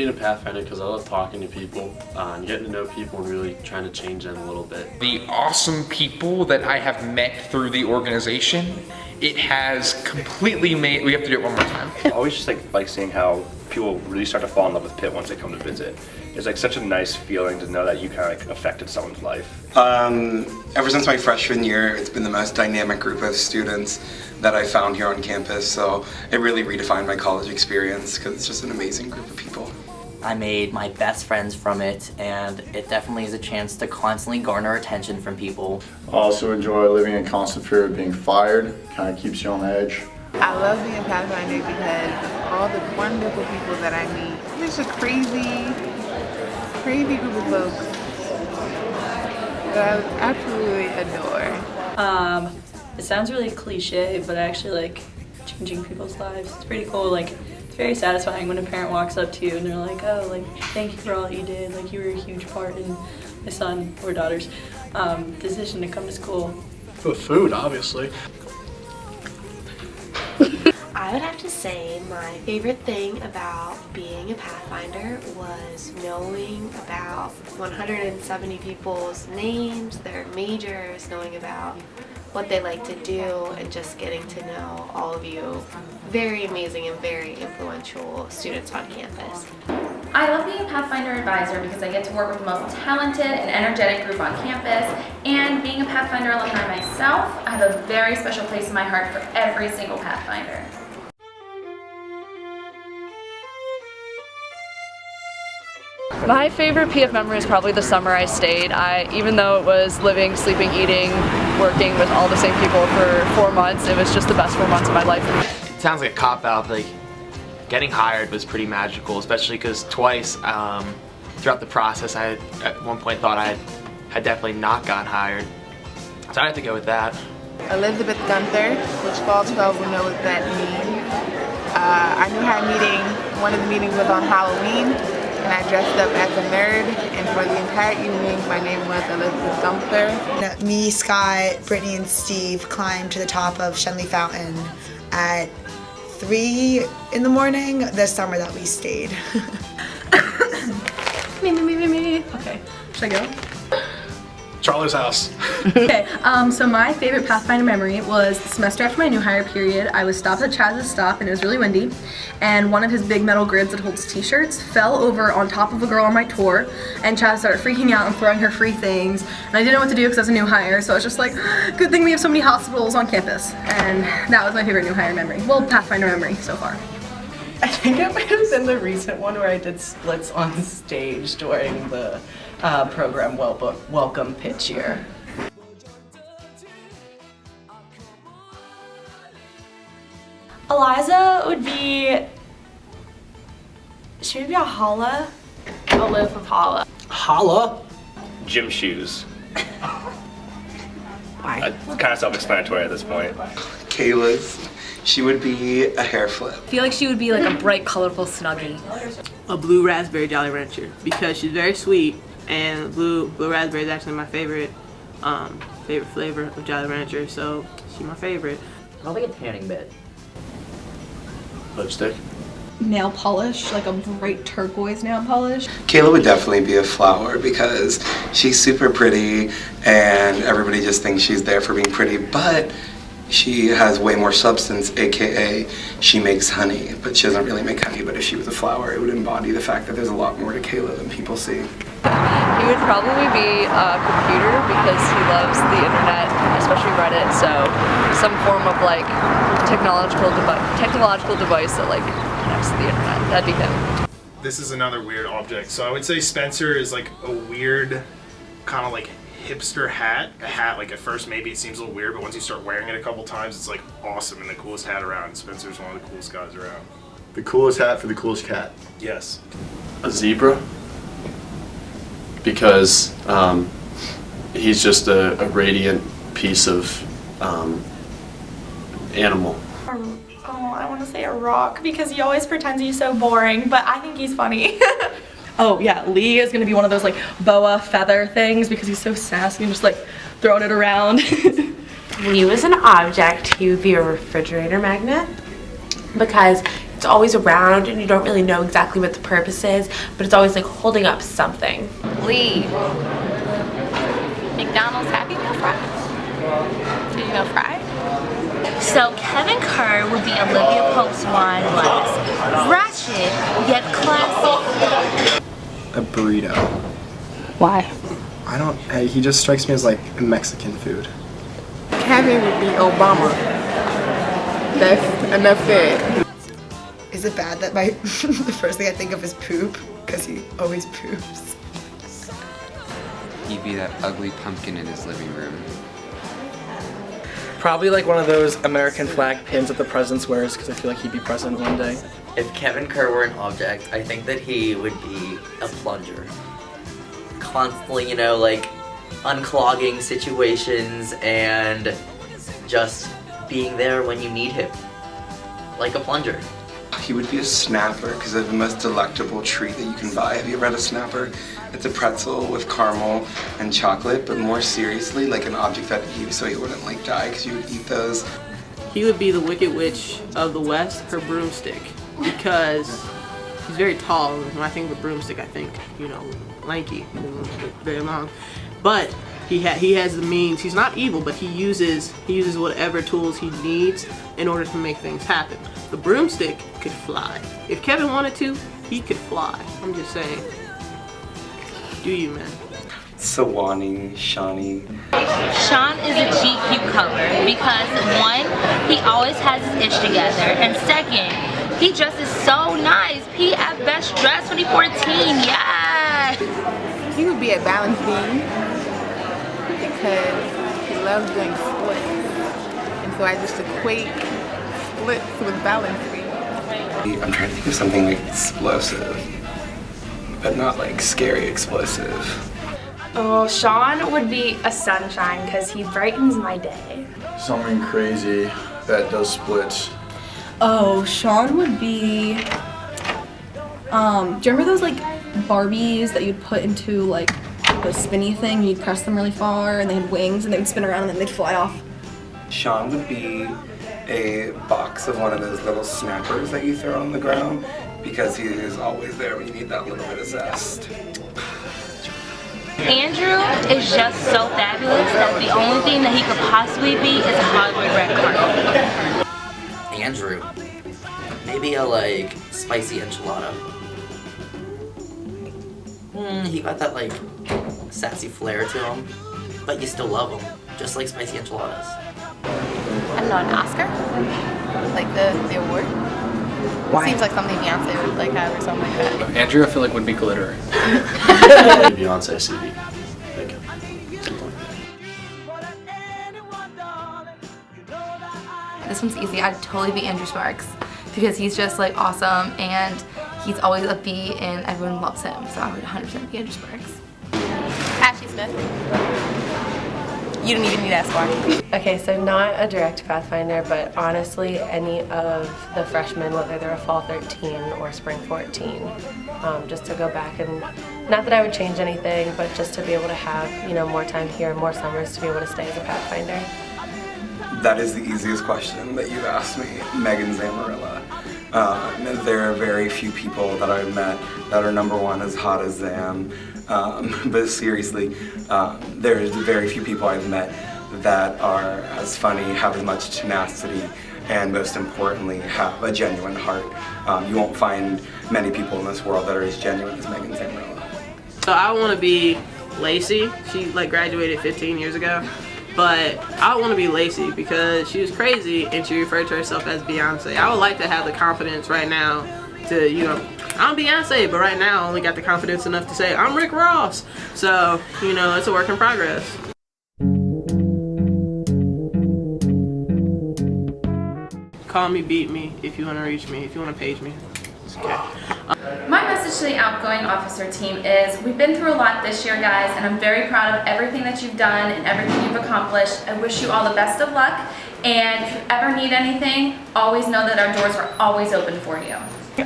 being a Pathfinder because I love talking to people and getting to know people and really trying to change them a little bit. The awesome people that I have met through the organization, it has completely made, we have to do it one more time. I always just like seeing how people really start to fall in love with Pitt once they come to visit. It's like such a nice feeling to know that you kind of like affected someone's life. Ever since my freshman year, it's been the most dynamic group of students that I found here on campus, so it really redefined my college experience because it's just an amazing group of people. I made my best friends from it, and it definitely is a chance to constantly garner attention from people. I also enjoy living in constant fear of being fired, kind of keeps you on edge. I love being a Pathfinder because of all the wonderful people that I meet. It's just a crazy group of folks that I absolutely adore. It sounds really cliche, but I actually like changing people's lives. It's pretty cool. Like, it's very satisfying when a parent walks up to you and they're like, oh, like, thank you for all you did. Like, you were a huge part in my son or daughter's decision to come to school. With food, obviously. I would have to say my favorite thing about being a Pathfinder was knowing about 170 people's names, their majors, knowing about what they like to do, and just getting to know all of you very amazing and very influential students on campus. I love being a Pathfinder advisor because I get to work with the most talented and energetic group on campus, and being a Pathfinder alumni myself, I have a very special place in my heart for every single Pathfinder. My favorite PF memory is probably the summer I stayed. Even though it was living, sleeping, eating, working with all the same people for 4 months, it was just the best 4 months of my life. It sounds like a cop-out, like getting hired was pretty magical, especially because twice throughout the process I at one point thought I had definitely not gotten hired. So I had to go with that. Elizabeth Gunther, which fall 12 will know what that means. I knew her meeting, one of the meetings was on Halloween, and I dressed up as a nerd, and for the entire evening my name was Elizabeth Gunther. Me, Scott, Brittany, and Steve climbed to the top of Shenley Fountain at 3 in the morning the summer that we stayed. Me. Okay, should I go? Charlie's house. Okay, so my favorite Pathfinder memory was the semester after my new hire period. I was stopped at Chaz's stop and it was really windy, and one of his big metal grids that holds t-shirts fell over on top of a girl on my tour, and Chaz started freaking out and throwing her free things, and I didn't know what to do because I was a new hire, so I was just like, good thing we have so many hospitals on campus, and that was my favorite new hire memory. Well, Pathfinder memory so far. I think it might have been the recent one where I did splits on stage during the program welcome pitch year. Eliza would be, she would be a Hala, a loaf of Hala. Hala? Gym shoes. It's kind of self-explanatory at this point. Kayla's, she would be a hair flip. I feel like she would be like a bright, colorful Snuggie. A blue raspberry Jolly Rancher because she's very sweet, and blue raspberry is actually my favorite flavor of Jolly Rancher, so she's my favorite. Probably a tanning bed. Lipstick. Nail polish, like a bright turquoise nail polish. Kayla would definitely be a flower because she's super pretty and everybody just thinks she's there for being pretty, but she has way more substance, aka she makes honey, but she doesn't really make honey. But if she was a flower, it would embody the fact that there's a lot more to Kayla than people see. He would probably be a computer because he loves the internet, especially Reddit, so some form of like technological device that like connects to the internet. That'd be him. This is another weird object. So I would say Spencer is like a weird kind of like hipster hat. A hat, like at first maybe it seems a little weird, but once you start wearing it a couple times, it's like awesome and the coolest hat around. Spencer's one of the coolest guys around. The coolest hat for the coolest cat. Yes. A zebra. Because he's just a radiant piece of animal. Oh, I want to say a rock because he always pretends he's so boring, but I think he's funny. Oh yeah, Lee is gonna be one of those like boa feather things because he's so sassy and just like throwing it around. Lee was an object, he would be a refrigerator magnet because It's always around and you don't really know exactly what the purpose is, but it's always like holding up something. Lee. McDonald's Happy Meal fries. Did you know fried? So Kevin Kerr would be Olivia Pope's wine glass. Ratchet, yet classy. A burrito. Why? I don't, he just strikes me as like Mexican food. Kevin would be Obama. That's enough said. Is it bad that my the first thing I think of is poop? Because he always poops. He'd be that ugly pumpkin in his living room. Probably like one of those American flag pins that the president wears because I feel like he'd be president one day. If Kevin Kerr were an object, I think that he would be a plunger. Constantly, you know, like unclogging situations and just being there when you need him. Like a plunger. He would be a snapper because they're the most delectable treat that you can buy. Have you ever had a snapper? It's a pretzel with caramel and chocolate, but more seriously, like an object that he, so he wouldn't like die because you would eat those. He would be the Wicked Witch of the West, her broomstick, because he's very tall. When I think of a broomstick, I think, you know, lanky, very long. But he has the means. He's not evil, but he uses whatever tools he needs in order to make things happen. The broomstick could fly. If Kevin wanted to, he could fly. I'm just saying. Do you, man? Sawani, Shawnee. Sean is a cheap cucumber because one, he always has his ish together, and second, he dresses so nice. PF Best Dress 2014, yeah! He would be a balance beam because he loves doing splits. And so I just equate splits with balance beam. I'm trying to think of something like explosive, but not like scary explosive. Oh, Sean would be a sunshine because he brightens my day. Something crazy that does splits. Oh, Sean would be, do you remember those like Barbies that you'd put into like the spinny thing, you'd press them really far and they had wings and they would spin around and then they'd fly off? Sean would be a box of one of those little snappers that you throw on the ground because he is always there when you need that little bit of zest. Andrew is just so fabulous that the only thing that he could possibly be is a Hollywood red carpet. Andrew. Maybe a like spicy enchilada. He got that like sassy flair to him, but you still love him, just like spicy enchiladas. I don't know, an Oscar? Like the award? Why? Seems like something Beyonce would like have or something like that. Andrew, I feel like would be glitter. Beyonce CD. This one's easy. I'd totally be Andrew Sparks because he's just like awesome and he's always upbeat and everyone loves him. So I would 100% be Andrew Sparks. Ashley Smith. You don't even need to ask why. Okay, so not a direct Pathfinder, but honestly any of the freshmen, whether they're a fall 13 or spring 14, just to go back and, not that I would change anything, but just to be able to have, you know, more time here, more summers to be able to stay as a Pathfinder. That is the easiest question that you've asked me, Megan Zamarilla. There are very few people that I've met that are number one as hot as Zam. But seriously, there's very few people I've met that are as funny, have as much tenacity, and most importantly, have a genuine heart. You won't find many people in this world that are as genuine as Megan Zamarilla. So I want to be Lacey. She like graduated 15 years ago. But I want to be Lacey because she was crazy and she referred to herself as Beyonce. I would like to have the confidence right now to, you know, I'm Beyonce, but right now I only got the confidence enough to say I'm Rick Ross. So, you know, it's a work in progress. Call me, beat me, if you want to reach me, if you want to page me. It's okay. My message to the outgoing officer team is we've been through a lot this year, guys, and I'm very proud of everything that you've done and everything you've accomplished. I wish you all the best of luck, and if you ever need anything, always know that our doors are always open for you.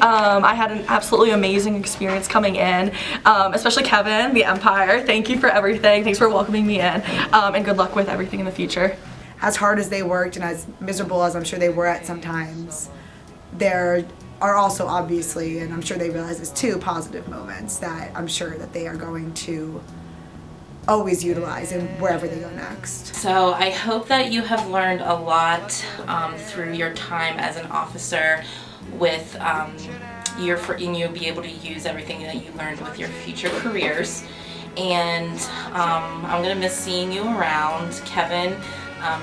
I had an absolutely amazing experience coming in, especially Kevin, the Empire. Thank you for everything. Thanks for welcoming me in, and good luck with everything in the future. As hard as they worked and as miserable as I'm sure they were at sometimes, their are also obviously, and I'm sure they realize this too, positive moments that I'm sure that they are going to always utilize in wherever they go next. So I hope that you have learned a lot through your time as an officer with and you'll be able to use everything that you learned with your future careers. And I'm gonna miss seeing you around. Kevin,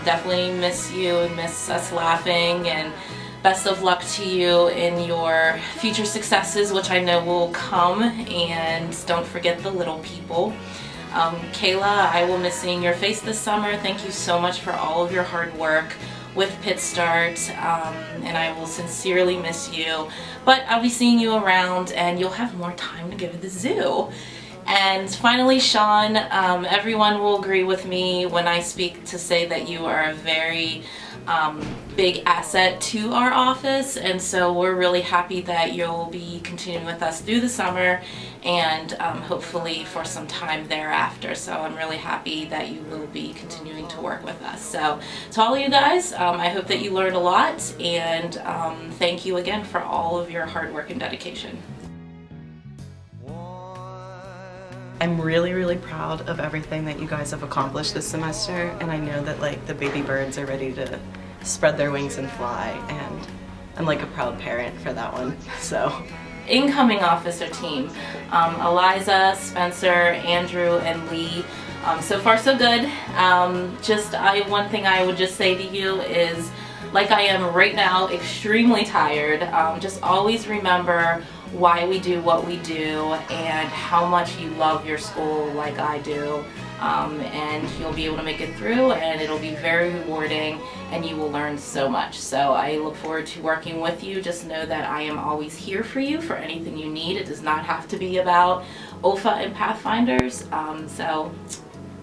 definitely miss you and miss us laughing, and best of luck to you in your future successes, which I know will come, and don't forget the little people. Kayla, I will miss seeing your face this summer. Thank you so much for all of your hard work with Pitt Start, and I will sincerely miss you. But I'll be seeing you around, and you'll have more time to go to the zoo. And finally, Sean, everyone will agree with me when I speak to say that you are a very big asset to our office, and so we're really happy that you'll be continuing with us through the summer and hopefully for some time thereafter. So I'm really happy that you will be continuing to work with us. So to all of you guys, I hope that you learned a lot, and thank you again for all of your hard work and dedication. I'm really proud of everything that you guys have accomplished this semester, and I know that like the baby birds are ready to spread their wings and fly, and I'm like a proud parent for that one. So incoming officer team, Eliza, Spencer, Andrew, and Lee. So far so good. One thing I would just say to you is, like I am right now, extremely tired. Just always remember why we do what we do and how much you love your school like I do, and you'll be able to make it through, and it'll be very rewarding, and you will learn so much. So I look forward to working with you. Just know that I am always here for you for anything you need. It does not have to be about OFA and Pathfinders, so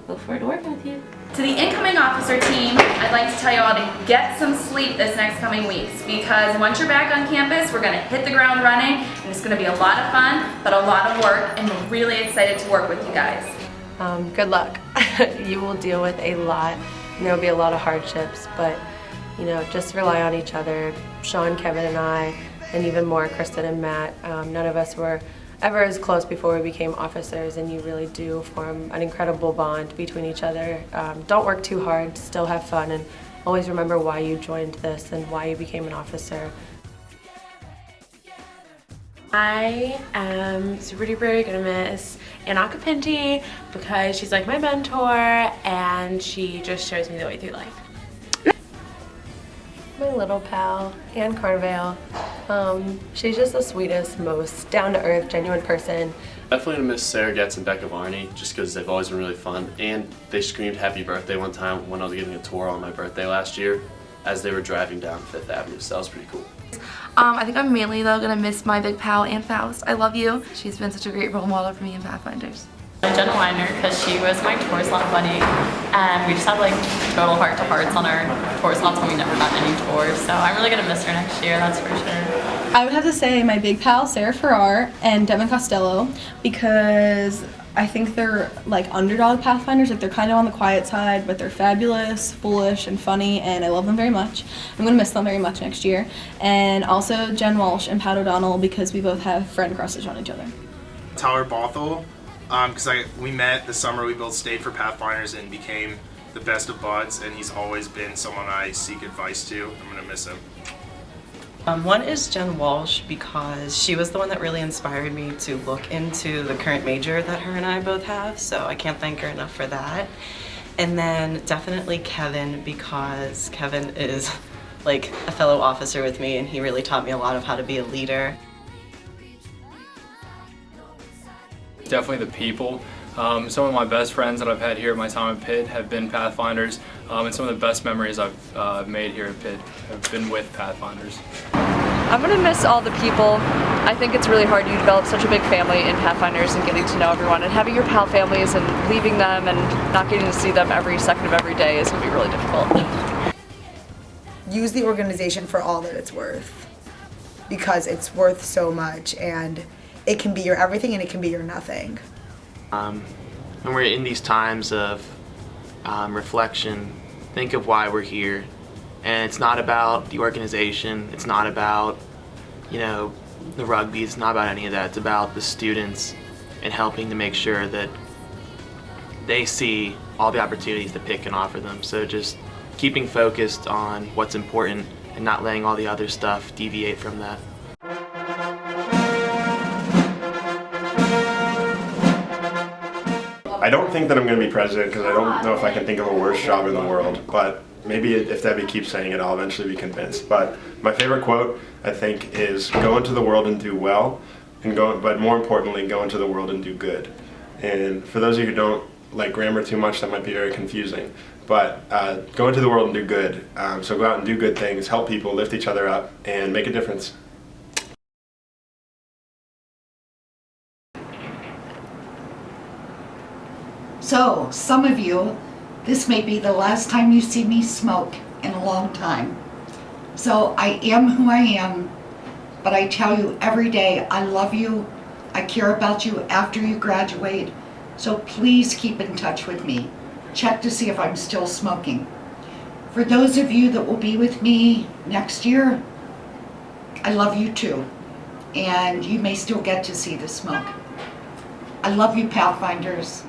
look forward to working with you. To the incoming officer team, I'd like to tell you all to get some sleep this next coming weeks, because once you're back on campus, we're going to hit the ground running, and it's going to be a lot of fun, but a lot of work, and we're really excited to work with you guys. Good luck. You will deal with a lot, and there will be a lot of hardships, but you know, just rely on each other. Sean, Kevin, and I, and even more Kristen and Matt, none of us were ever as close before we became officers, and you really do form an incredible bond between each other. Don't work too hard, still have fun, and always remember why you joined this and why you became an officer. I am super duper gonna miss Anaka Pinty because she's like my mentor and she just shows me the way through life. My little pal, Anne Carvale. She's just the sweetest, most down-to-earth, genuine person. Definitely gonna miss Sarah Getz and Becca Varney, just because they've always been really fun, and they screamed happy birthday one time when I was getting a tour on my birthday last year as they were driving down 5th Avenue, so that was pretty cool. I think I'm mainly though gonna miss my big pal, Ann Faust. I love you. She's been such a great role model for me in Pathfinders. Jenna Weiner, because she was my tour slot buddy, and we just had like total heart-to-hearts on our tour slots when we never got any tours, so I'm really gonna miss her next year, that's for sure. I would have to say my big pal Sarah Farrar and Devin Costello, because I think they're like underdog Pathfinders, like they're kind of on the quiet side, but they're fabulous, foolish, and funny, and I love them very much. I'm gonna miss them very much next year. And also Jen Walsh and Pat O'Donnell, because we both have friend crushes on each other. Tyler Bothell, because we met the summer we both stayed for Pathfinders and became the best of buds, and he's always been someone I seek advice to. I'm gonna miss him. One is Jen Walsh, because she was the one that really inspired me to look into the current major that her and I both have, so I can't thank her enough for that. And then definitely Kevin, because Kevin is like a fellow officer with me, and he really taught me a lot of how to be a leader. Definitely the people. Some of my best friends that I've had here at my time at Pitt have been Pathfinders, and some of the best memories I've made here at Pitt have been with Pathfinders. I'm gonna miss all the people. I think it's really hard. You develop such a big family in Pathfinders and getting to know everyone, and having your pal families and leaving them and not getting to see them every second of every day is gonna be really difficult. Use the organization for all that it's worth, because it's worth so much, and it can be your everything and it can be your nothing. When we're in these times of reflection, think of why we're here. And it's not about the organization, it's not about you know, the rugby. It's not about any of that. It's about the students and helping to make sure that they see all the opportunities that Pitt can offer them. So just keeping focused on what's important and not letting all the other stuff deviate from that. I don't think that I'm going to be president because I don't know if I can think of a worse job in the world, but maybe if Debbie keeps saying it, I'll eventually be convinced. But my favorite quote, I think, is go into the world and do well, but more importantly, go into the world and do good. And for those of you who don't like grammar too much, that might be very confusing. But go into the world and do good. So go out and do good things, help people, lift each other up, and make a difference. So, some of you, this may be the last time you see me smoke in a long time. So I am who I am, but I tell you every day I love you, I care about you after you graduate, so please keep in touch with me. Check to see if I'm still smoking. For those of you that will be with me next year, I love you too, and you may still get to see the smoke. I love you, Pathfinders.